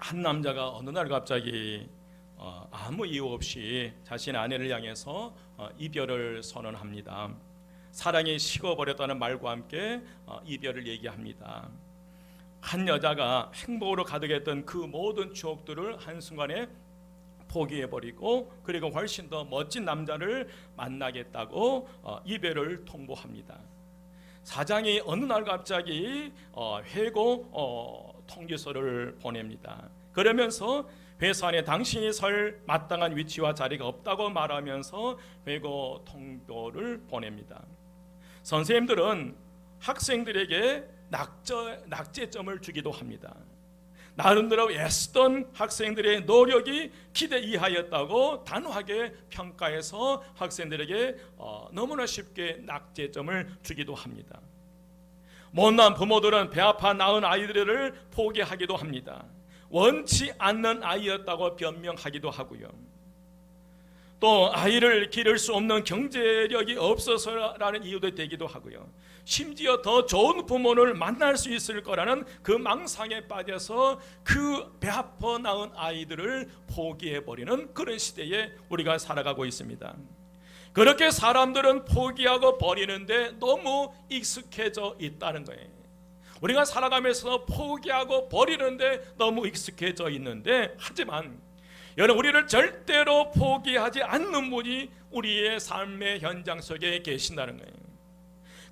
한 남자가 어느 날 갑자기 아무 이유 없이 자신의 아내를 향해서 이별을 선언합니다. 사랑이 식어버렸다는 말과 함께 이별을 얘기합니다. 한 여자가 행복으로 가득했던 그 모든 추억들을 한순간에 포기해버리고 그리고 훨씬 더 멋진 남자를 만나겠다고 이별을 통보합니다. 사장이 어느 날 갑자기 해고 통지서를 보냅니다. 그러면서 회사 안에 당신이 설 마땅한 위치와 자리가 없다고 말하면서 해고 통보를 보냅니다. 선생님들은 학생들에게 낙제점을 주기도 합니다. 나름대로 애쓰던 학생들의 노력이 기대 이하였다고 단호하게 평가해서 학생들에게 너무나 쉽게 낙제점을 주기도 합니다. 못난 부모들은 배 아파 낳은 아이들을 포기하기도 합니다. 원치 않는 아이였다고 변명하기도 하고요. 또 아이를 기를 수 없는 경제력이 없어서라는 이유도 되기도 하고요. 심지어 더 좋은 부모를 만날 수 있을 거라는 그 망상에 빠져서 그 배 아파 낳은 아이들을 포기해버리는 그런 시대에 우리가 살아가고 있습니다. 그렇게 사람들은 포기하고 버리는데 너무 익숙해져 있다는 거예요. 우리가 살아가면서 포기하고 버리는데 너무 익숙해져 있는데, 하지만 여러분, 우리를 절대로 포기하지 않는 분이 우리의 삶의 현장 속에 계신다는 거예요.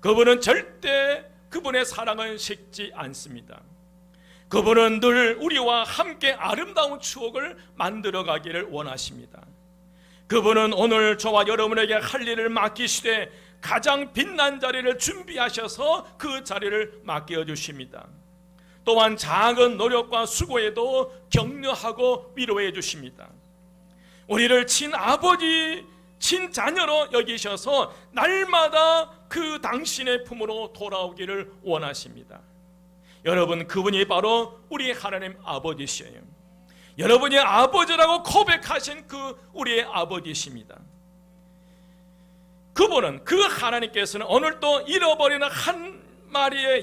그분은 절대 그분의 사랑은 식지 않습니다. 그분은 늘 우리와 함께 아름다운 추억을 만들어 가기를 원하십니다. 그분은 오늘 저와 여러분에게 할 일을 맡기시되 가장 빛난 자리를 준비하셔서 그 자리를 맡겨주십니다. 또한 작은 노력과 수고에도 격려하고 위로해 주십니다. 우리를 친아버지, 친자녀로 여기셔서 날마다 그 당신의 품으로 돌아오기를 원하십니다. 여러분, 그분이 바로 우리 하나님 아버지시에요. 여러분이 아버지라고 고백하신 그 우리의 아버지십니다. 그분은, 그 하나님께서는 오늘도 잃어버리는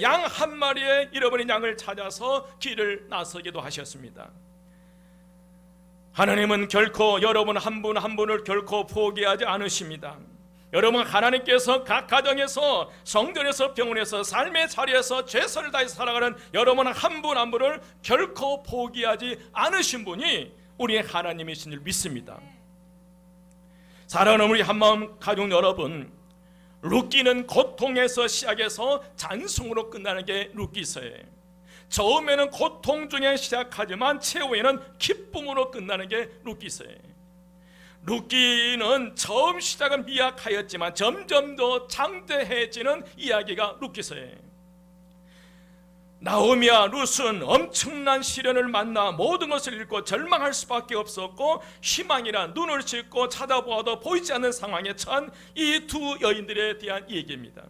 양 한 마리의 잃어버린 양을 찾아서 길을 나서기도 하셨습니다. 하나님은 결코 여러분 한 분 한 분을 결코 포기하지 않으십니다. 여러분, 하나님께서 각 가정에서, 성전에서, 병원에서, 삶의 자리에서 최선을 다해서 살아가는 여러분 한 분 한 분을 결코 포기하지 않으신 분이 우리의 하나님이신 줄 믿습니다. 사랑하는 우리 한마음 가족 여러분, 룻기는 고통에서 시작해서 찬송으로 끝나는 게 룻기서예요. 처음에는 고통 중에 시작하지만 최후에는 기쁨으로 끝나는 게 룻기서예요. 룻기는 처음 시작은 미약하였지만 점점 더 장대해지는 이야기가 룻기서예요. 나오미와 룻은 엄청난 시련을 만나 모든 것을 잃고 절망할 수밖에 없었고, 희망이란 눈을 씻고 찾아보아도 보이지 않는 상황에 처한 이 두 여인들에 대한 얘기입니다.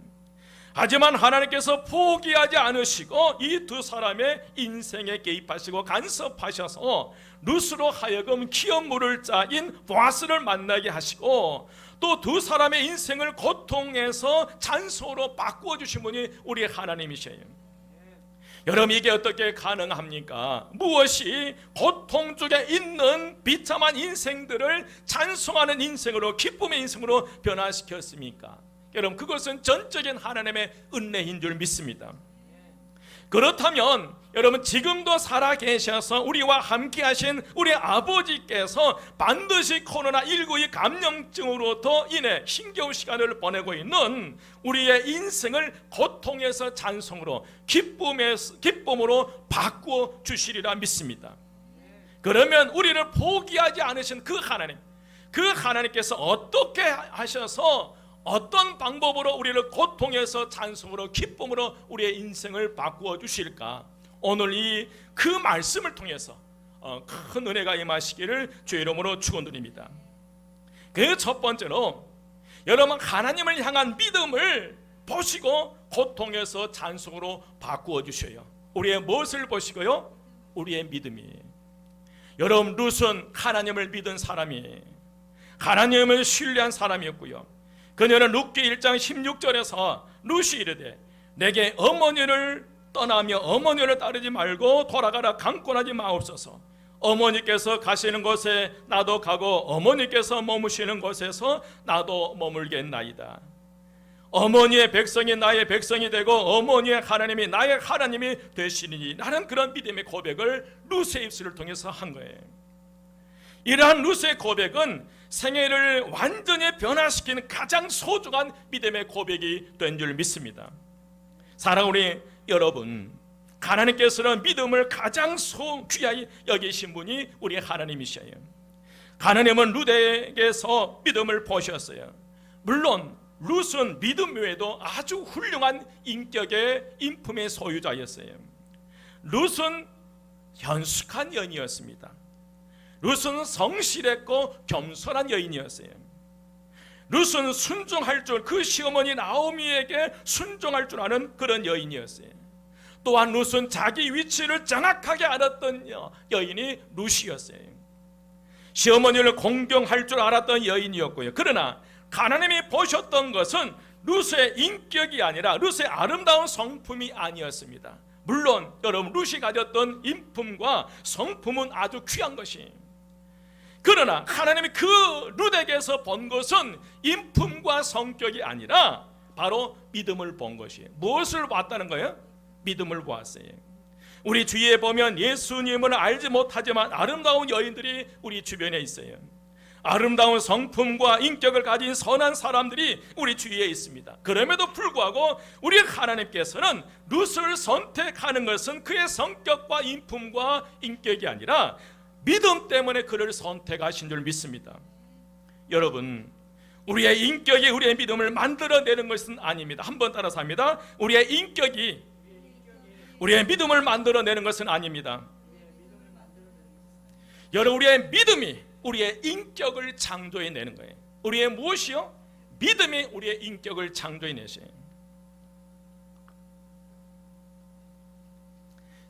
하지만 하나님께서 포기하지 않으시고 이 두 사람의 인생에 개입하시고 간섭하셔서 룻으로 하여금 기업물을 짜인 보아스를 만나게 하시고, 또 두 사람의 인생을 고통에서 찬송으로 바꾸어 주신 분이 우리 하나님이셔요. 여러분, 이게 어떻게 가능합니까? 무엇이 고통 쪽에 있는 비참한 인생들을 찬송하는 인생으로, 기쁨의 인생으로 변화시켰습니까? 여러분, 그것은 전적인 하나님의 은혜인 줄 믿습니다. 그렇다면 여러분, 지금도 살아계셔서 우리와 함께 하신 우리 아버지께서 반드시 코로나19의 감염증으로부터 인해 힘겨운 시간을 보내고 있는 우리의 인생을 고통에서 찬송으로, 기쁨으로 바꾸어 주시리라 믿습니다. 그러면 우리를 포기하지 않으신 그 하나님, 그 하나님께서 어떻게 하셔서, 어떤 방법으로 우리를 고통에서 찬송으로, 기쁨으로 우리의 인생을 바꾸어 주실까? 오늘 그 말씀을 통해서 큰 은혜가 임하시기를 주의 이름으로 축원드립니다. 그 첫 번째로, 여러분, 하나님을 향한 믿음을 보시고 고통에서 찬송으로 바꾸어 주셔요. 우리의 무엇을 보시고요? 우리의 믿음이. 여러분, 룻은 하나님을 믿은 사람이, 하나님을 신뢰한 사람이었고요. 그녀는 룻기 1장 16절에서 룻이 이르되 내게 어머니를 떠나며 어머니를 따르지 말고 돌아가라, 강권하지 마옵소서. 어머니께서 가시는 곳에 나도 가고 어머니께서 머무시는 곳에서 나도 머물겠나이다. 어머니의 백성이 나의 백성이 되고 어머니의 하나님이 나의 하나님이 되시리니, 라는 그런 믿음의 고백을 룻의 입술을 통해서 한 거예요. 이러한 룻의 고백은 생애를 완전히 변화시키는 가장 소중한 믿음의 고백이 된 줄 믿습니다. 사랑하는 우리 여러분, 하나님께서는 믿음을 가장 귀하게 여기신 분이 우리 하나님이셔요. 하나님은 룻에게서 믿음을 보셨어요. 물론 룻은 믿음 외에도 아주 훌륭한 인격의 인품의 소유자였어요. 룻은 현숙한 여인이었습니다. 룻은 성실했고 겸손한 여인이었어요. 룻은 순종할 줄, 그 시어머니 나오미에게 순종할 줄 아는 그런 여인이었어요. 또한 룻은 자기 위치를 정확하게 알았던 여인이 룻이었어요. 시어머니를 공경할 줄 알았던 여인이었고요. 그러나 하나님이 보셨던 것은 룻의 인격이 아니라 룻의 아름다운 성품이 아니었습니다. 물론 여러분, 룻이 가졌던 인품과 성품은 아주 귀한 것이, 그러나 하나님이 그 룻에게서 본 것은 인품과 성격이 아니라 바로 믿음을 본 것이에요. 무엇을 봤다는 거예요? 믿음을 보았어요. 우리 주위에 보면 예수님을 알지 못하지만 아름다운 여인들이 우리 주변에 있어요. 아름다운 성품과 인격을 가진 선한 사람들이 우리 주위에 있습니다. 그럼에도 불구하고 우리 하나님께서는 룻을 선택하는 것은 그의 성격과 인품과 인격이 아니라 믿음 때문에 그를 선택하신 줄 믿습니다. 여러분, 우리의 인격이 우리의 믿음을 만들어내는 것은 아닙니다. 한번 따라서 합니다. 우리의 인격이 우리의 믿음을 만들어내는 것은 아닙니다. 여러분, 우리의 믿음이 우리의 인격을 창조해내는 거예요. 우리의 무엇이요? 믿음이 우리의 인격을 창조해내셔요.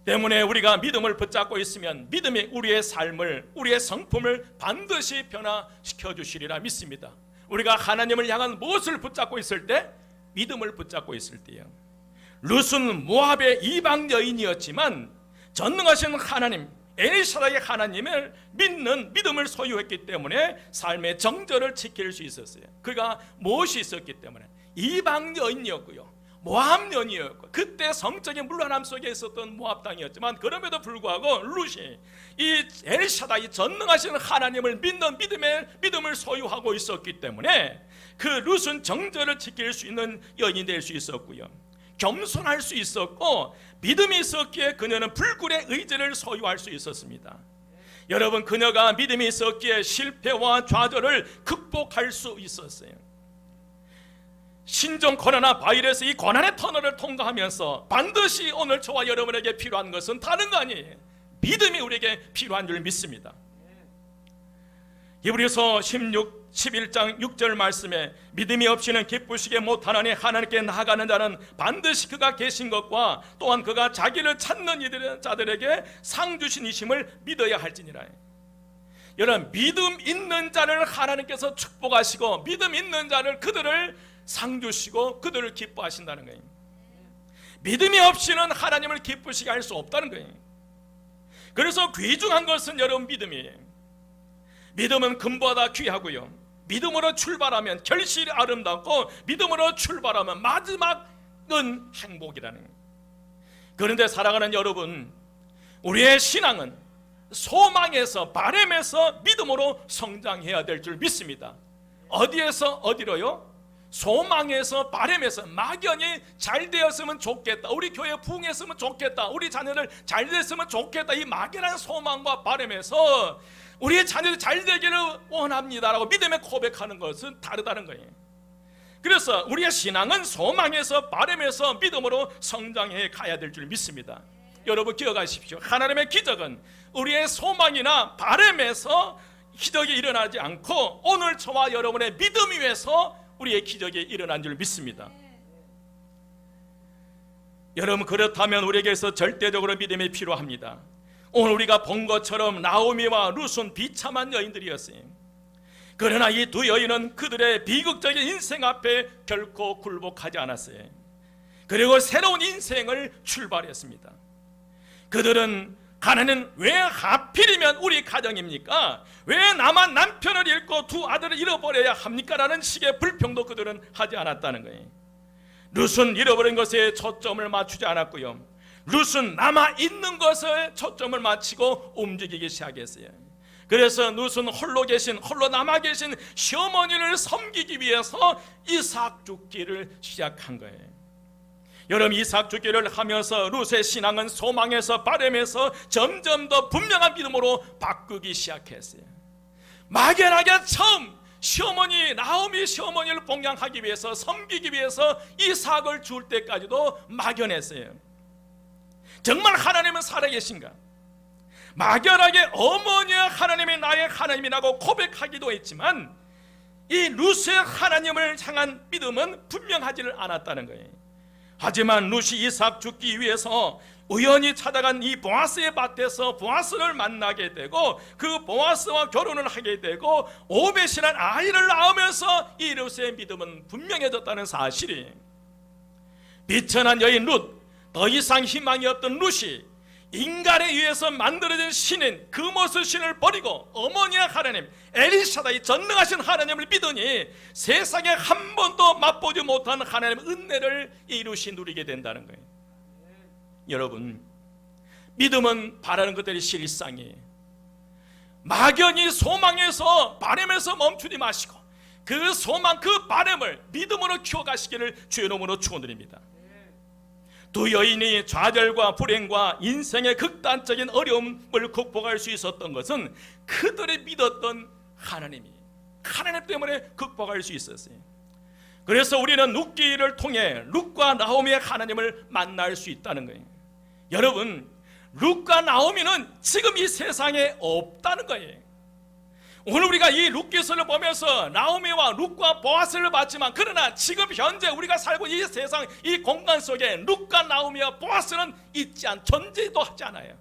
때문에 우리가 믿음을 붙잡고 있으면 믿음이 우리의 삶을, 우리의 성품을 반드시 변화시켜 주시리라 믿습니다. 우리가 하나님을 향한 무엇을 붙잡고 있을 때? 믿음을 붙잡고 있을 때요. 룻은 모압의 이방 여인이었지만 전능하신 하나님, 엘샤다의 하나님을 믿는 믿음을 소유했기 때문에 삶의 정절을 지킬 수 있었어요. 그가 무엇이 있었기 때문에? 이방 여인이었고요, 모압 여인이었고, 그때 성적인 물란함 속에 있었던 모압 땅이었지만 그럼에도 불구하고 룻이 이 엘샤다의 전능하신 하나님을 믿는 믿음을 소유하고 있었기 때문에 그 룻은 정절을 지킬 수 있는 여인이 될 수 있었고요, 겸손할 수 있었고, 믿음이 있었기에 그녀는 불굴의 의지를 소유할 수 있었습니다. 여러분, 그녀가 믿음이 있었기에 실패와 좌절을 극복할 수 있었어요. 신종 코로나 바이러스 이 고난의 터널을 통과하면서 반드시 오늘 저와 여러분에게 필요한 것은 다른 거 아니에요. 믿음이 우리에게 필요한 줄 믿습니다. 히브리서 11장 6절 말씀에 믿음이 없이는 기쁘시게 못하나니 하나님께 나아가는 자는 반드시 그가 계신 것과 또한 그가 자기를 찾는 자들에게 상 주신 이심을 믿어야 할지니라. 여러분, 믿음 있는 자를 하나님께서 축복하시고 믿음 있는 자를 그들을 상 주시고 그들을 기뻐하신다는 거예요. 믿음이 없이는 하나님을 기쁘시게 할 수 없다는 거예요. 그래서 귀중한 것은 여러분 믿음이에요. 믿음은 금보다 귀하고요, 믿음으로 출발하면 결실이 아름답고 믿음으로 출발하면 마지막은 행복이라는 거예요. 그런데 사랑하는 여러분, 우리의 신앙은 소망에서 바람에서 믿음으로 성장해야 될 줄 믿습니다. 어디에서 어디로요? 소망에서 바람에서. 막연히 잘 되었으면 좋겠다, 우리 교회 부흥했으면 좋겠다, 우리 자녀들 잘 됐으면 좋겠다, 이 막연한 소망과 바람에서 우리의 자녀들이 잘 되기를 원합니다라고 믿음에 고백하는 것은 다르다는 거예요. 그래서 우리의 신앙은 소망에서 바람에서 믿음으로 성장해 가야 될 줄 믿습니다. 여러분 기억하십시오. 하나님의 기적은 우리의 소망이나 바람에서 기적이 일어나지 않고 오늘 저와 여러분의 믿음 위에서 우리의 기적이 일어난 줄 믿습니다. 여러분, 그렇다면 우리에게서 절대적으로 믿음이 필요합니다. 오늘 우리가 본 것처럼 나오미와 룻은 비참한 여인들이었어요. 그러나 이 두 여인은 그들의 비극적인 인생 앞에 결코 굴복하지 않았어요. 그리고 새로운 인생을 출발했습니다. 그들은 하나님은 왜 하필이면 우리 가정입니까? 왜 나만 남편을 잃고 두 아들을 잃어버려야 합니까? 라는 식의 불평도 그들은 하지 않았다는 거예요. 룻은 잃어버린 것에 초점을 맞추지 않았고요, 룻은 남아있는 것에 초점을 맞추고 움직이기 시작했어요. 그래서 룻은 홀로 남아 계신 시어머니를 섬기기 위해서 이삭 죽기를 시작한 거예요. 여러분, 이삭 죽기를 하면서 룻의 신앙은 소망에서 바람에서 점점 더 분명한 믿음으로 바꾸기 시작했어요. 막연하게 처음 나오미 시어머니를 봉양하기 위해서, 섬기기 위해서 이삭을 줄 때까지도 막연했어요. 정말 하나님은 살아계신가? 막연하게 어머니와 하나님이 나의 하나님이라고 고백하기도 했지만 이 룻의 하나님을 향한 믿음은 분명하지를 않았다는 거예요. 하지만 룻이 이삭 죽기 위해서 우연히 찾아간 이 보아스의 밭에서 보아스를 만나게 되고 그 보아스와 결혼을 하게 되고 오벳이라는 아이를 낳으면서 이 룻의 믿음은 분명해졌다는 사실이, 비천한 여인 룻, 더 이상 희망이 없던 룻이 인간에 의해서 만들어진 신인 그모스 신을 버리고 어머니의 하나님 엘리샤다이 전능하신 하나님을 믿으니 세상에 한 번도 맛보지 못한 하나님의 은혜를 이 룻이 누리게 된다는 거예요. 여러분, 믿음은 바라는 것들이 실상이에요. 막연히 소망에서 바람에서 멈추지 마시고 그 소망, 그 바람을 믿음으로 키워가시기를 주의 이름으로 축원드립니다. 두 여인이 좌절과 불행과 인생의 극단적인 어려움을 극복할 수 있었던 것은 그들이 믿었던 하나님 때문에 극복할 수 있었어요. 그래서 우리는 룻기를 통해 룻과 나오미의 하나님을 만날 수 있다는 거예요. 여러분, 룻과 나오미는 지금 이 세상에 없다는 거예요. 오늘 우리가 이 룻기서를 보면서 나오미와 룻과 보아스를 봤지만, 그러나 지금 현재 우리가 살고 이 세상, 이 공간 속에 룻과 나오미와 보아스는 존재도 하지 않아요.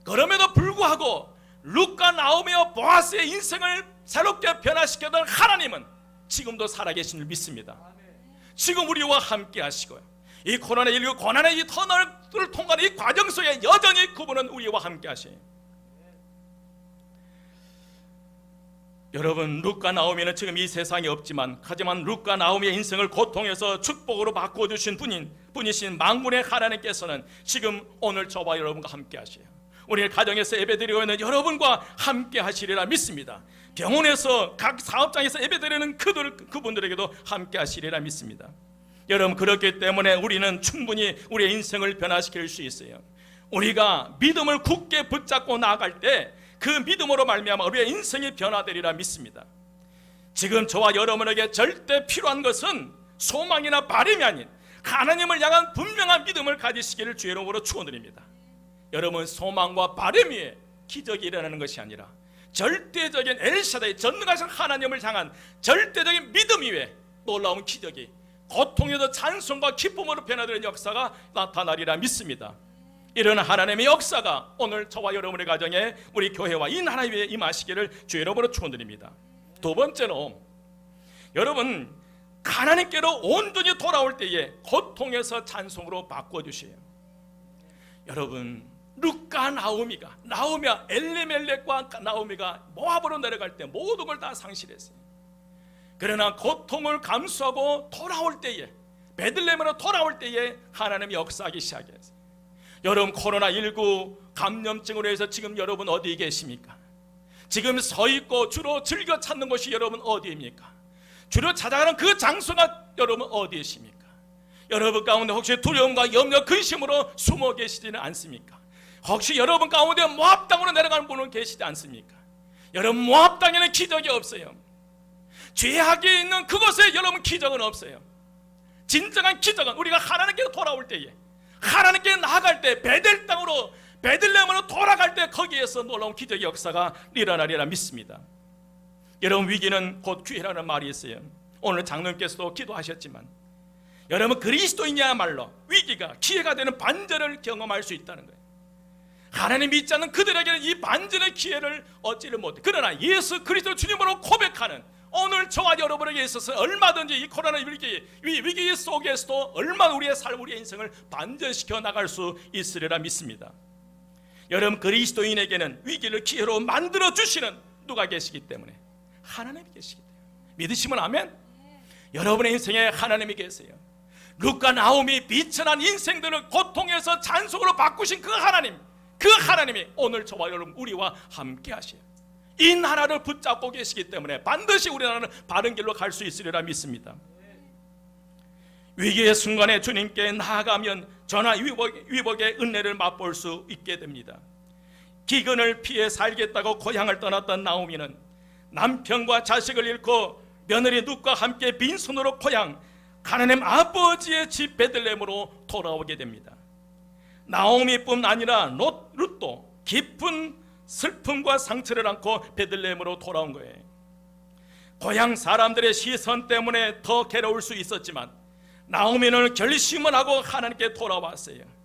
그럼에도 불구하고 룻과 나오미와 보아스의 인생을 새롭게 변화시켰던 하나님은 지금도 살아계신 줄 믿습니다. 지금 우리와 함께 하시고요, 이 코로나19 고난의 이 터널을 통과하는 이 과정 속에 여전히 그분은 우리와 함께 하셔요. 여러분, 룻과 나오미는 지금 이 세상에 없지만, 하지만 룻과 나오미의 인생을 고통에서 축복으로 바꿔주신 분이신 만군의 하나님께서는 지금 오늘 저와 여러분과 함께 하세요. 우리 가정에서 예배드리고 있는 여러분과 함께 하시리라 믿습니다. 병원에서 각 사업장에서 예배드리는 그분들에게도 함께 하시리라 믿습니다. 여러분, 그렇기 때문에 우리는 충분히 우리의 인생을 변화시킬 수 있어요. 우리가 믿음을 굳게 붙잡고 나아갈 때 그 믿음으로 말미암아 우리의 인생이 변화되리라 믿습니다. 지금 저와 여러분에게 절대 필요한 것은 소망이나 바람이 아닌 하나님을 향한 분명한 믿음을 가지시기를 주의 이름으로 축원드립니다. 여러분, 소망과 바람 위에 기적이 일어나는 것이 아니라 절대적인 엘샤다이 전능하신 하나님을 향한 절대적인 믿음 위에 놀라운 기적이, 고통에도 찬송과 기쁨으로 변화되는 역사가 나타나리라 믿습니다. 이런 하나님의 역사가 오늘 저와 여러분의 가정에, 우리 교회와 이 나라 위에 임하시기를 주의 이름으로 축원드립니다. 두 번째로, 여러분, 하나님께로 온전히 돌아올 때에 고통에서 찬송으로 바꿔주세요. 여러분, 룻과 나오미와 엘리멜렉과 나오미가 모압으로 내려갈 때 모든 걸 다 상실했어요. 그러나 고통을 감수하고 돌아올 때에, 베들레헴으로 돌아올 때에 하나님이 역사하기 시작했어요. 여러분, 코로나19 감염증으로 해서 지금 여러분 어디에 계십니까? 지금 서 있고 주로 즐겨 찾는 곳이 여러분 어디입니까? 주로 찾아가는 그 장소가 여러분 어디이십니까? 여러분 가운데 혹시 두려움과 염려, 근심으로 숨어 계시지는 않습니까? 혹시 여러분 가운데 모압 땅으로 내려가는 분은 계시지 않습니까? 여러분, 모압 땅에는 기적이 없어요. 죄악이 있는 그곳에 여러분 기적은 없어요. 진정한 기적은 우리가 하나님께로 돌아올 때에, 하나님께 나아갈 때, 베델 땅으로, 베들레헴으로 돌아갈 때 거기에서 놀라운 기적의 역사가 일어나리라 믿습니다. 여러분, 위기는 곧 기회라는 말이 있어요. 오늘 장로님께서도 기도하셨지만, 여러분, 그리스도인이야말로 위기가 기회가 되는 반전을 경험할 수 있다는 거예요. 하나님 믿지 않는 그들에게는 이 반전의 기회를 얻지를 못해. 그러나 예수 그리스도 주님으로 고백하는 오늘 저와 여러분에게 있어서 얼마든지 이 코로나 위기 속에서도 얼마나 우리의 삶, 우리의 인생을 반전시켜 나갈 수 있으리라 믿습니다. 여러분, 그리스도인에게는 위기를 기회로 만들어 주시는 누가 계시기 때문에, 하나님이 계시기 때문에. 믿으시면 아멘. 여러분의 인생에 하나님이 계세요. 룻과 나오미 비천한 인생들을 고통에서 찬송으로 바꾸신 그 하나님이 오늘 저와 여러분 우리와 함께 하셔요. 이 나라를 붙잡고 계시기 때문에 반드시 우리나라는 바른 길로 갈 수 있으리라 믿습니다. 위기의 순간에 주님께 나아가면 전화 위복의 은혜를 맛볼 수 있게 됩니다. 기근을 피해 살겠다고 고향을 떠났던 나오미는 남편과 자식을 잃고 며느리 룻과 함께 빈손으로 고향 가나안 아버지의 집 베들레헴으로 돌아오게 됩니다. 나오미뿐 아니라 룻도 깊은 슬픔과 상처를 안고 베들레헴으로 돌아온 거예요. 고향 사람들의 시선 때문에 더 괴로울 수 있었지만 나오미는 결심을 하고 하나님께 돌아왔어요.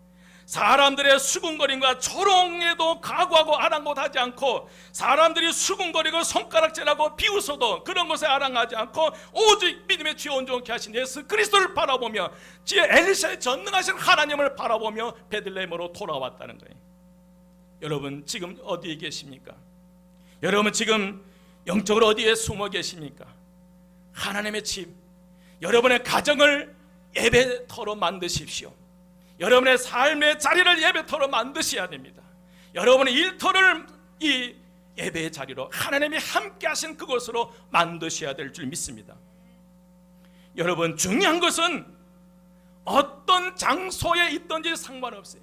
사람들의 수군거림과 조롱에도 각오하고 아랑곳하지 않고, 사람들이 수군거리고 손가락질하고 비웃어도 그런 것에 아랑하지 않고 오직 믿음의 주여 온전케 하신 예수 그리스도를 바라보며 지혜 엘리사의 전능하신 하나님을 바라보며 베들레헴으로 돌아왔다는 거예요. 여러분 지금 어디에 계십니까? 여러분 지금 영적으로 어디에 숨어 계십니까? 하나님의 집, 여러분의 가정을 예배터로 만드십시오. 여러분의 삶의 자리를 예배터로 만드셔야 됩니다. 여러분의 일터를 이 예배의 자리로 하나님이 함께 하신 그곳으로 만드셔야 될 줄 믿습니다. 여러분 중요한 것은 어떤 장소에 있든지 상관없어요.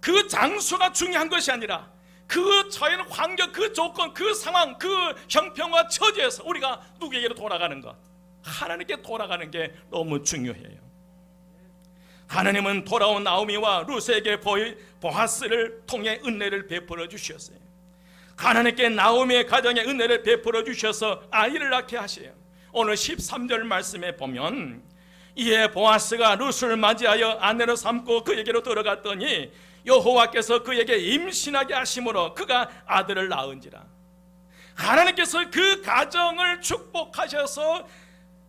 그 장소가 중요한 것이 아니라 그 처한 환경, 그 조건, 그 상황, 그 형편과 처지에서 우리가 누구에게로 돌아가는 것, 하나님께 돌아가는 게 너무 중요해요. 하나님은 돌아온 나오미와 룻에게 보아스를 통해 은혜를 베풀어 주셨어요. 하나님께 나오미의 가정에 은혜를 베풀어 주셔서 아이를 낳게 하셔요. 오늘 13절 말씀에 보면 이에 보아스가 룻을 맞이하여 아내로 삼고 그에게로 들어갔더니 여호와께서 그에게 임신하게 하심으로 그가 아들을 낳은지라. 하나님께서 그 가정을 축복하셔서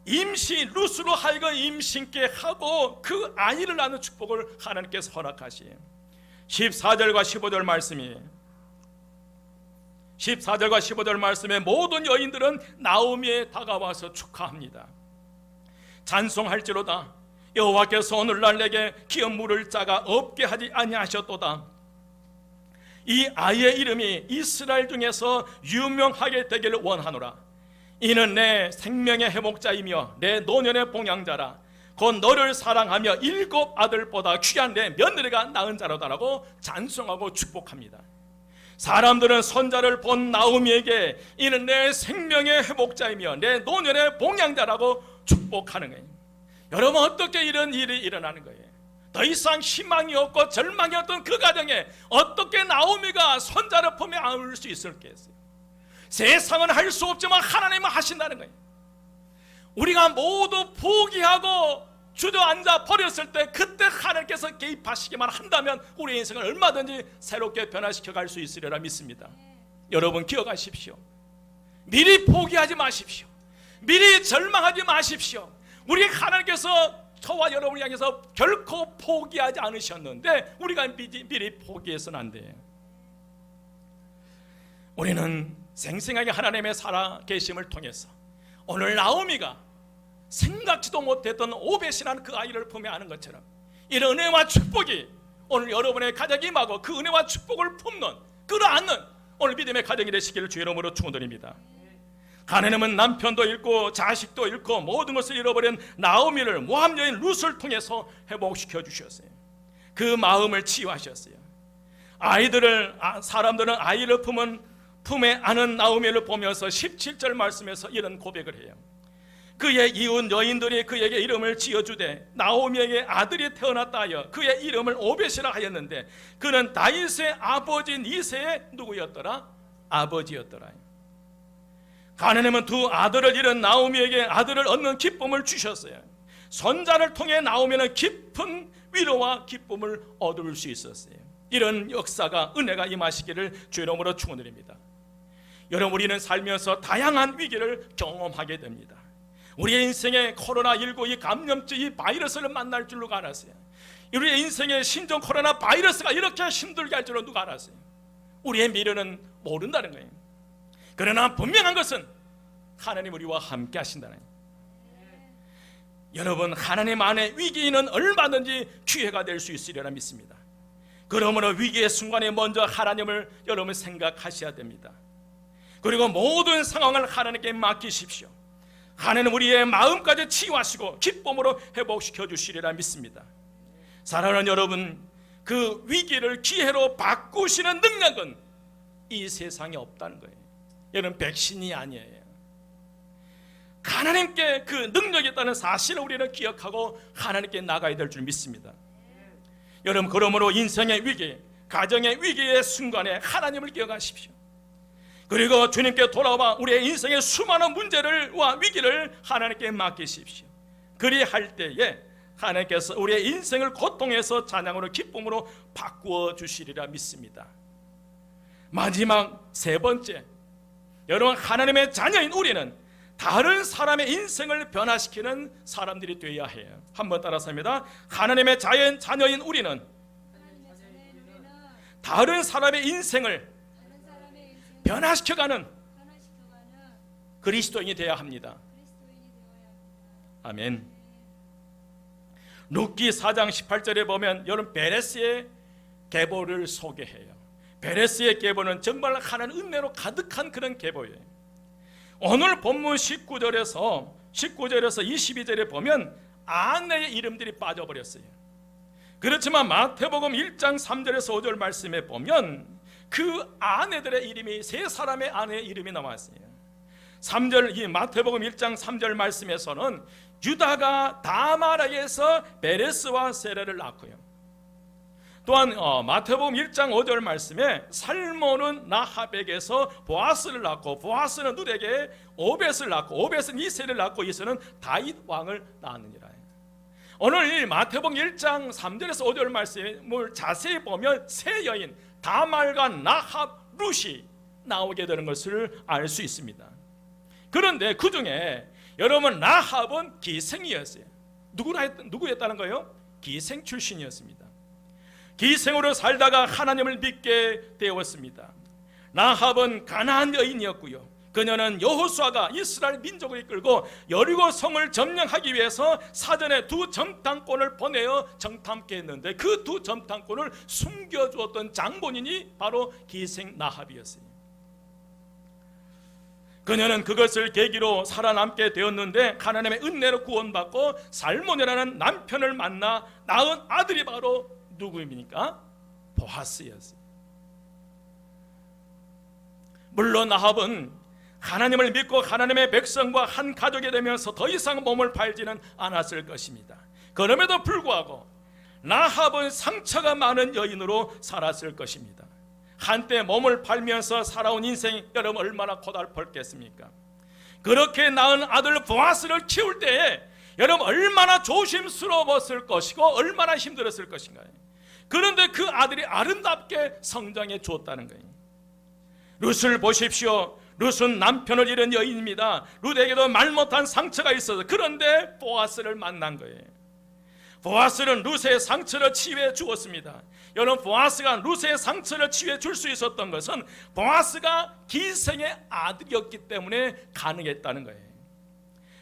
룻으로 하여금 임신케 하고 그 아이를 낳는 축복을 하나님께서 허락하시에요. 14절과 15절 말씀에 모든 여인들은 나오미에 다가와서 축하합니다. 찬송할지로다 여호와께서 오늘날 내게 기업 물을 자가 없게 하지 아니하셨도다. 이 아이의 이름이 이스라엘 중에서 유명하게 되기를 원하노라. 이는 내 생명의 회복자이며 내 노년의 봉양자라. 곧 너를 사랑하며 7 아들보다 귀한 내 며느리가 낳은 자로다라고 찬송하고 축복합니다. 사람들은 손자를 본 나오미에게 이는 내 생명의 회복자이며 내 노년의 봉양자라고 축복하는 거예요. 여러분 어떻게 이런 일이 일어나는 거예요? 더 이상 희망이 없고 절망이 없던 그 가정에 어떻게 나오미가 손자를 품에 안을 수 있었겠어요? 세상은 할 수 없지만 하나님은 하신다는 거예요. 우리가 모두 포기하고 주저앉아 버렸을 때 그때 하나님께서 개입하시기만 한다면 우리의 인생을 얼마든지 새롭게 변화시켜 갈 수 있으리라 믿습니다. 여러분 기억하십시오. 미리 포기하지 마십시오. 미리 절망하지 마십시오. 우리 하나님께서 저와 여러분을 향해서 결코 포기하지 않으셨는데 우리가 미리 포기해서는 안 돼요. 우리는 생생하게 하나님의 살아계심을 통해서 오늘 나오미가 생각지도 못했던 오벳이라는 그 아이를 품에 안은 것처럼 이런 은혜와 축복이 오늘 여러분의 가정에 임하고 그 은혜와 축복을 품는 끌어안는 오늘 믿음의 가정이 되시기를 주의 이름으로 축원드립니다. 하나님은 남편도 잃고 자식도 잃고 모든 것을 잃어버린 나오미를 모함 여인 룻을 통해서 회복시켜 주셨어요. 그 마음을 치유하셨어요. 사람들은 아이를 품에 안은 나오미를 보면서 17절 말씀에서 이런 고백을 해요. 그의 이웃 여인들이 그에게 이름을 지어주되 나오미에게 아들이 태어났다 하여 그의 이름을 오벳이라 하였는데 그는 다윗의 아버지인 이새의 누구였더라? 아버지였더라. 하나님은 두 아들을 잃은 나오미에게 아들을 얻는 기쁨을 주셨어요. 손자를 통해 나오미는 깊은 위로와 기쁨을 얻을 수 있었어요. 이런 역사가 은혜가 임하시기를 주의 이름으로 축원드립니다. 여러분 우리는 살면서 다양한 위기를 경험하게 됩니다. 우리의 인생에 코로나19 이 감염증, 이 바이러스를 만날 줄 누가 알았어요? 우리의 인생에 신종 코로나 바이러스가 이렇게 힘들게 할 줄은 누가 알았어요? 우리의 미래는 모른다는 거예요. 그러나 분명한 것은 하나님 우리와 함께 하신다는 거예요. 여러분, 하나님 안에 위기는 얼마든지 기회가 될 수 있으리라 믿습니다. 그러므로 위기의 순간에 먼저 하나님을 여러분 생각하셔야 됩니다. 그리고 모든 상황을 하나님께 맡기십시오. 하나님 우리의 마음까지 치유하시고 기쁨으로 회복시켜 주시리라 믿습니다. 사랑하는 여러분, 그 위기를 기회로 바꾸시는 능력은 이 세상에 없다는 거예요. 여러분, 백신이 아니에요. 하나님께 그 능력이 있다는 사실을 우리는 기억하고 하나님께 나가야 될 줄 믿습니다. 여러분, 그러므로 인생의 위기, 가정의 위기의 순간에 하나님을 기억하십시오. 그리고 주님께 돌아와 우리의 인생의 수많은 문제와 위기를 하나님께 맡기십시오. 그리할 때에 하나님께서 우리의 인생을 고통에서 찬양으로 기쁨으로 바꾸어 주시리라 믿습니다. 마지막 세 번째, 여러분, 하나님의 자녀인 우리는 다른 사람의 인생을 변화시키는 사람들이 되어야 해요. 한번 따라서 합니다. 하나님의 자녀인 우리는 다른 사람의 인생을 변화시켜가는 그리스도인이 되어야 합니다. 아멘. 룻기 4장 18절에 보면 여러분 베레스의 계보를 소개해요. 베레스의 계보는 정말 하나님 은혜로 가득한 그런 계보예요. 오늘 본문 19절에서 22절에 보면 아내의 이름들이 빠져버렸어요. 그렇지만 마태복음 1장 3절에서 5절 말씀에 보면 그 아내들의 이름이, 세 사람의 아내의 이름이 나왔어요. 3절, 이 마태복음 1장 3절 말씀에서는 유다가 다말에게서 베레스와 세레를 낳고요. 또한 마태복음 1장 5절 말씀에 살몬은 나합에게서 보아스를 낳고, 보아스는 룻에게 오벳을 낳고, 오벳은 이세를 낳고, 이세는 다윗 왕을 낳았느니라. 오늘 이 마태복음 1장 3절에서 5절 말씀을 자세히 보면 세 여인 다말과 나합, 룻이 나오게 되는 것을 알 수 있습니다. 그런데 그 중에 여러분, 나합은 기생이었어요. 누구였다는 거예요? 기생 출신이었습니다. 기생으로 살다가 하나님을 믿게 되었습니다. 나합은 가나안 여인이었고요. 그녀는 여호수아가 이스라엘 민족을 이끌고 여리고 성을 점령하기 위해서 사전에 두 정탐꾼을 보내어 정탐케 했는데 그 두 정탐꾼을 숨겨주었던 장본인이 바로 기생 나합이었어요. 그녀는 그것을 계기로 살아남게 되었는데 하나님의 은혜로 구원받고 살몬이라는 남편을 만나 낳은 아들이 바로 누구입니까? 보아스였어요. 물론 나합은 하나님을 믿고 하나님의 백성과 한 가족이 되면서 더 이상 몸을 팔지는 않았을 것입니다. 그럼에도 불구하고 나합은 상처가 많은 여인으로 살았을 것입니다. 한때 몸을 팔면서 살아온 인생, 여러분 얼마나 고달팠겠습니까? 그렇게 낳은 아들 보아스를 키울 때에 여러분 얼마나 조심스러웠을 것이고 얼마나 힘들었을 것인가요? 그런데 그 아들이 아름답게 성장해 주었다는 거예요. 룻을 보십시오. 룻은 남편을 잃은 여인입니다. 룻에게도 말 못한 상처가 있어서, 그런데 보아스를 만난 거예요. 보아스는 룻의 상처를 치유해 주었습니다. 여러분, 보아스가 룻의 상처를 치유해 줄 수 있었던 것은 보아스가 기생의 아들이었기 때문에 가능했다는 거예요.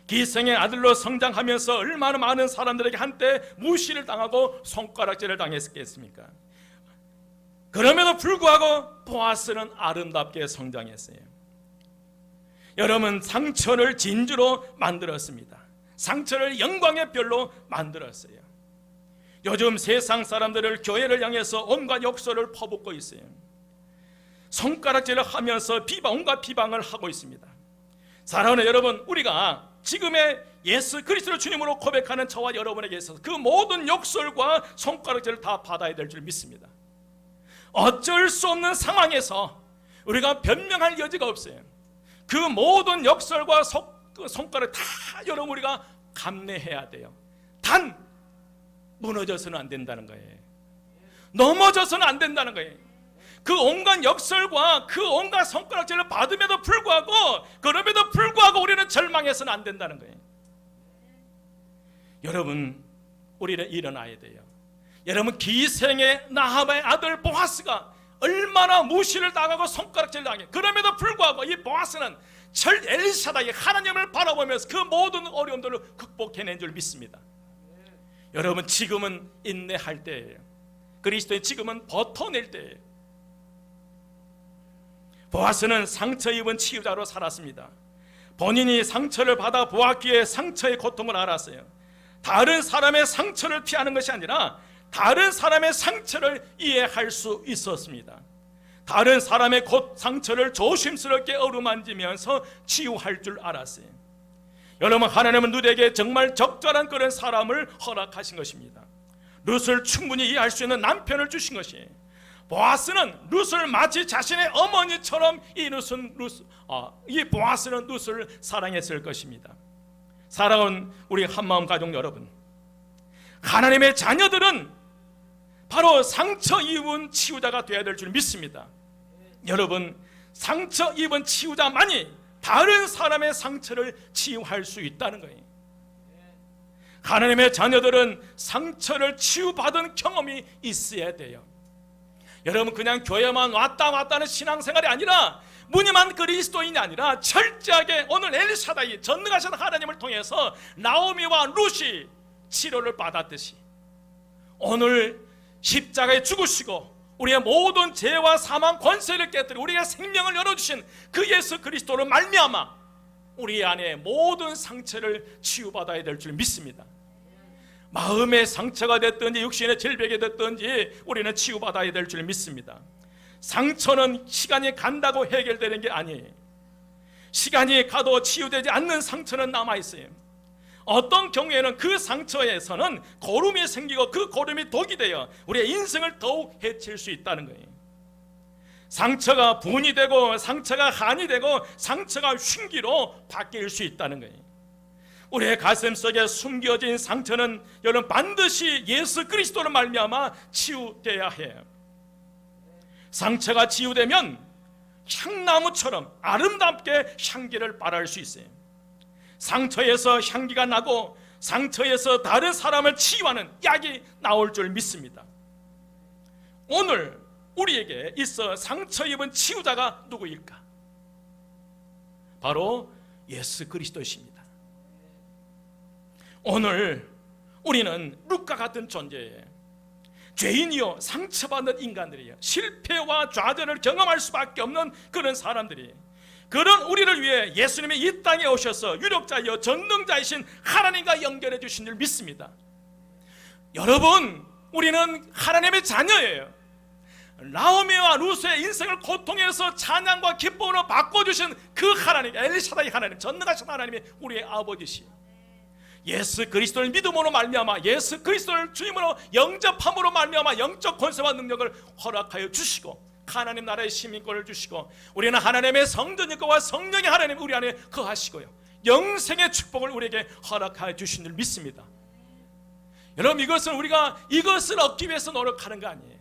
기생의 아들로 성장하면서 얼마나 많은 사람들에게 한때 무시를 당하고 손가락질을 당했겠습니까? 그럼에도 불구하고 보아스는 아름답게 성장했어요. 여러분, 상처를 진주로 만들었습니다. 상처를 영광의 별로 만들었어요. 요즘 세상 사람들을 교회를 향해서 온갖 욕설을 퍼붓고 있어요. 손가락질을 하면서 온갖 비방을 하고 있습니다. 사랑하는 여러분, 우리가 지금의 예수 그리스도 주님으로 고백하는 저와 여러분에게 있어서 그 모든 욕설과 손가락질을 다 받아야 될 줄 믿습니다. 어쩔 수 없는 상황에서 우리가 변명할 여지가 없어요. 그 모든 역설과 손가락 다 여러분 우리가 감내해야 돼요. 단 무너져서는 안 된다는 거예요. 넘어져서는 안 된다는 거예요. 그 온갖 역설과 그 온갖 손가락질을 받음에도 불구하고, 그럼에도 불구하고 우리는 절망해서는 안 된다는 거예요. 여러분, 우리는 일어나야 돼요. 여러분, 기생의 나하바의 아들 보아스가 얼마나 무시를 당하고 손가락질 당해, 그럼에도 불구하고 이 보아스는 엘사다의 하나님을 바라보면서 그 모든 어려움들을 극복해낸 줄 믿습니다. 여러분, 지금은 인내할 때예요. 그리스도의 지금은 버텨낼 때예요. 보아스는 상처 입은 치유자로 살았습니다. 본인이 상처를 받아 보았기에 상처의 고통을 알았어요. 다른 사람의 상처를 피하는 것이 아니라 다른 사람의 상처를 이해할 수 있었습니다. 다른 사람의 상처를 조심스럽게 어루만지면서 치유할 줄 알았어요. 여러분, 하나님은 룻에게 정말 적절한 그런 사람을 허락하신 것입니다. 룻을 충분히 이해할 수 있는 남편을 주신 것이에요. 보아스는 룻을 마치 자신의 어머니처럼 이 보아스는 룻을 사랑했을 것입니다. 사랑하는 우리 한마음 가족 여러분, 하나님의 자녀들은 바로 상처 입은 치유자가 되어야 될 줄 믿습니다. 여러분, 상처 입은 치유자만이 다른 사람의 상처를 치유할 수 있다는 거예요. 하나님의 자녀들은 상처를 치유받은 경험이 있어야 돼요. 여러분, 그냥 교회만 왔다 하는 신앙생활이 아니라, 무늬만 그리스도인이 아니라 철저하게 오늘 엘사다이 전능하신 하나님을 통해서 나오미와 룻이 치료를 받았듯이 오늘 십자가에 죽으시고 우리의 모든 죄와 사망 권세를 깨뜨리고 우리의 생명을 열어주신 그 예수 그리스도로 말미암아 우리 안에 모든 상처를 치유받아야 될 줄 믿습니다. 마음의 상처가 됐든지 육신의 질병이 됐든지 우리는 치유받아야 될 줄 믿습니다. 상처는 시간이 간다고 해결되는 게 아니에요. 시간이 가도 치유되지 않는 상처는 남아있어요. 어떤 경우에는 그 상처에서는 고름이 생기고 그 고름이 독이 되어 우리의 인생을 더욱 해칠 수 있다는 거예요. 상처가 분이 되고 상처가 한이 되고 상처가 흉기로 바뀔 수 있다는 거예요. 우리의 가슴속에 숨겨진 상처는 여러분 반드시 예수 그리스도로 말미암아 치유돼야 해요. 상처가 치유되면 향나무처럼 아름답게 향기를 발할 수 있어요. 상처에서 향기가 나고 상처에서 다른 사람을 치유하는 약이 나올 줄 믿습니다. 오늘 우리에게 있어 상처 입은 치유자가 누구일까? 바로 예수 그리스도이십니다. 오늘 우리는 룻과 같은 존재예요. 죄인이요 상처받는 인간들이에요. 실패와 좌절을 경험할 수밖에 없는 그런 사람들이에요. 그런 우리를 위해 예수님이 이 땅에 오셔서 유력자여 전능자이신 하나님과 연결해 주신 줄 믿습니다. 여러분, 우리는 하나님의 자녀예요. 나오미와 룻의 인생을 고통에서 찬양과 기쁨으로 바꿔주신 그 하나님, 엘사다이 하나님, 전능하신 하나님이 우리의 아버지시요. 예수 그리스도를 믿음으로 말미암아 예수 그리스도를 주님으로 영접함으로 말미암아 영적 권세와 능력을 허락하여 주시고 하나님 나라의 시민권을 주시고 우리는 하나님의 성전이고 성령의 하나님 우리 안에 거하시고요 영생의 축복을 우리에게 허락하여 주신 줄 믿습니다. 여러분, 우리가 이것을 얻기 위해서 노력하는 거 아니에요.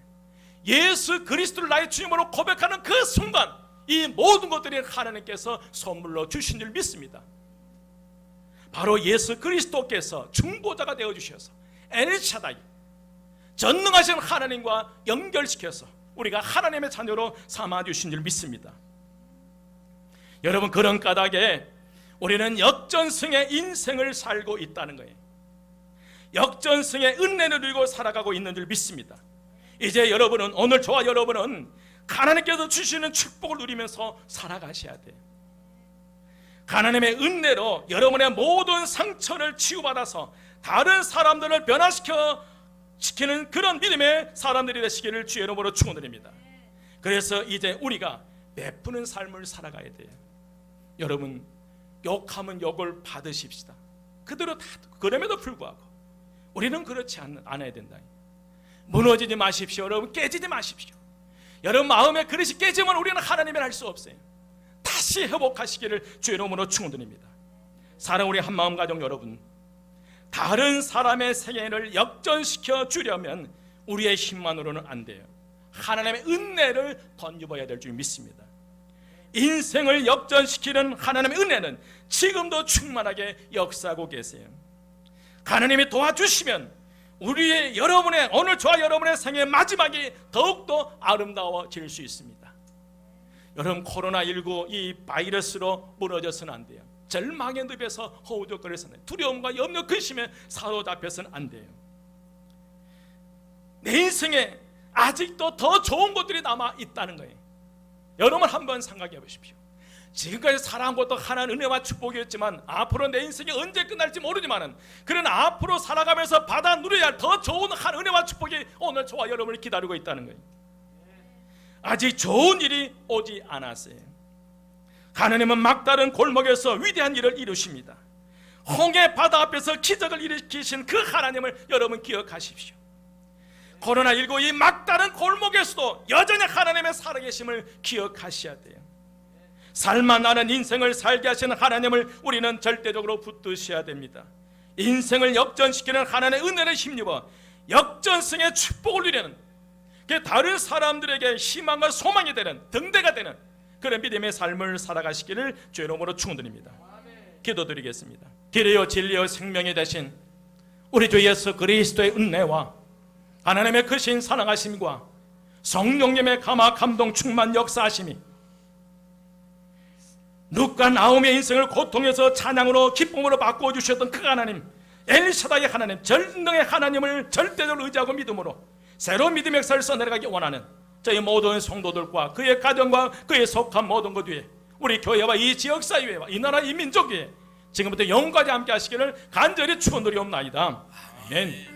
예수 그리스도를 나의 주님으로 고백하는 그 순간 이 모든 것들이 하나님께서 선물로 주신 줄 믿습니다. 바로 예수 그리스도께서 중보자가 되어주셔서 엘샤다이 전능하신 하나님과 연결시켜서 우리가 하나님의 자녀로 삼아주신 줄 믿습니다. 여러분, 그런 까닭에 우리는 역전승의 인생을 살고 있다는 거예요. 역전승의 은혜를 누리고 살아가고 있는 줄 믿습니다. 이제 여러분은, 오늘 저와 여러분은 하나님께서 주시는 축복을 누리면서 살아가셔야 돼요. 하나님의 은혜로 여러분의 모든 상처를 치유받아서 다른 사람들을 변화시키는 그런 믿음의 사람들이 되시기를 주의 이름으로 축원드립니다. 그래서 이제 우리가 베푸는 삶을 살아가야 돼요. 여러분, 욕하면 욕을 받으십시다. 그대로 다. 그럼에도 불구하고 우리는 그렇지 않아야 된다. 무너지지 마십시오. 여러분, 깨지지 마십시오. 여러분 마음의 그릇이 깨지면 우리는 하나님을 할 수 없어요. 다시 회복하시기를 주의 이름으로 축원드립니다. 사랑 우리 한마음 가족 여러분, 다른 사람의 생애를 역전시켜 주려면 우리의 힘만으로는 안 돼요. 하나님의 은혜를 덧입어야 될 줄 믿습니다. 인생을 역전시키는 하나님의 은혜는 지금도 충만하게 역사하고 계세요. 하나님이 도와주시면 우리의 여러분의 오늘 저와 여러분의 생의 마지막이 더욱더 아름다워질 수 있습니다. 여러분, 코로나19 이 바이러스로 무너져서는 안 돼요. 절망의 늪에서 허우적거려서는 안 돼요. 두려움과 염려 근심에 사로잡혀서는 안 돼요. 내 인생에 아직도 더 좋은 것들이 남아 있다는 거예요. 여러분 한번 생각해 보십시오. 지금까지 살아온 것도 하나님 은혜와 축복이었지만 앞으로 내 인생이 언제 끝날지 모르지만 그러나 앞으로 살아가면서 받아 누려야 할 더 좋은 하나님 은혜와 축복이 오늘 저와 여러분을 기다리고 있다는 거예요. 아직 좋은 일이 오지 않았어요. 하나님은 막다른 골목에서 위대한 일을 이루십니다. 홍해 바다 앞에서 기적을 일으키신 그 하나님을 여러분 기억하십시오. 코로나19 이 막다른 골목에서도 여전히 하나님의 살아계심을 기억하셔야 돼요. 살만 나는 인생을 살게 하시는 하나님을 우리는 절대적으로 붙드셔야 됩니다. 인생을 역전시키는 하나님의 은혜를 힘입어 역전승의 축복을 누리는, 다른 사람들에게 희망과 소망이 되는, 등대가 되는 그런 믿음의 삶을 살아가시기를 주의 이름으로 축원드립니다. 기도드리겠습니다. 길이요 진리요 생명이 되신 우리 주 예수 그리스도의 은혜와 하나님의 크신 사랑하심과 성령님의 감화 감동 충만 역사하심이 룻과 나오미의 인생을 고통에서 찬양으로 기쁨으로 바꾸어 주셨던 그 하나님, 엘샤다의 하나님, 전능의 하나님을 절대적으로 의지하고 믿음으로 새로운 믿음의 역사를 써내려가기 원하는 저희 모든 성도들과 그의 가정과 그의 속한 모든 것 위에, 우리 교회와 이 지역사회와 이 나라 이 민족 위에 지금부터 영광과 함께 하시기를 간절히 축원드리옵나이다. 아멘.